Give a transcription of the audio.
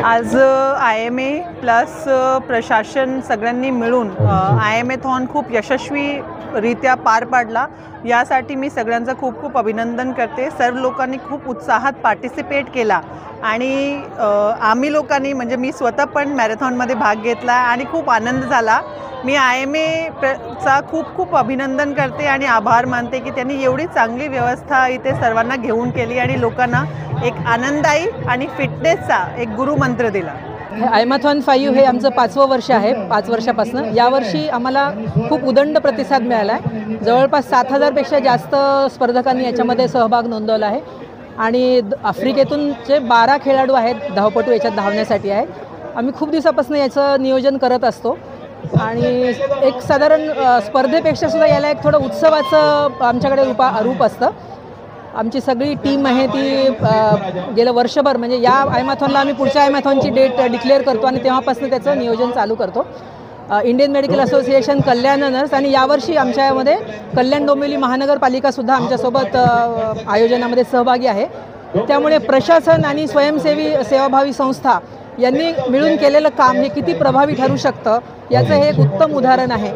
आज IMA plus प्रशासन सगळ्यांनी मिळून IMAथॉन खूप यशस्वीरित्या पार पाडला। यासाठी मी सगळ्यांचं खूप खूप अभिनंदन करते। सर्व लोकांनी खूप उत्साहात पार्टिसिपेट केला आणि आम्ही लोकांनी म्हणजे मी स्वतः पण मॅरेथॉनमध्ये भाग घेतला आणि खूप आनंद झाला। मी IMAचा खूप खूप अभिनंदन करते आणि आभार मानते की त्यांनी एवढी चांगली व्यवस्था इथे सर्वांना घेऊन केली आणि लोकांना एक आनंददायी आणि फिटनेसचा एक गुरुमंत्र दिला। IMAथॉन 5 हे आमचं 5वं वर्ष आहे। 5 वर्षापासून यावर्षी आम्हाला खूप उदंड प्रतिसाद मिळाला आहे। जवळपास 7000 पेक्षा जास्त स्पर्धकांनी याच्यामध्ये सहभाग नोंदवला आहे आणि आफ्रिकेतून जे 12 खेळाडू आहेत धावपटू याच्यात धावण्यासाठी आहेत। आम्ही खूप दिवसापासून याचं नियोजन करत असतो आणि एक साधारण स्पर्धेपेक्षा सुद्धा याला एक थोडं उत्सवाचं आमच्याकडे रूप असतं। आमची सगळी टीम आहे ती गेलं वर्षभर म्हणजे या IMAथॉनला आम्ही पुढच्या IMAथॉनची डेट डिक्लेअर करतो आणि तेव्हापासून त्याचं नियोजन चालू करतो। इंडियन मेडिकल असोसिएशन, कल्याण नर्स आणि यावर्षी आमच्यामध्ये कल्याण डोंबिवली महानगरपालिकासुद्धा आमच्यासोबत आयोजनामध्ये सहभागी आहे। त्यामुळे प्रशासन आणि स्वयंसेवी सेवाभावी संस्था यांनी मिळून केलेलं काम हे किती प्रभावी ठरू शकतं याचं हे एक उत्तम उदाहरण आहे।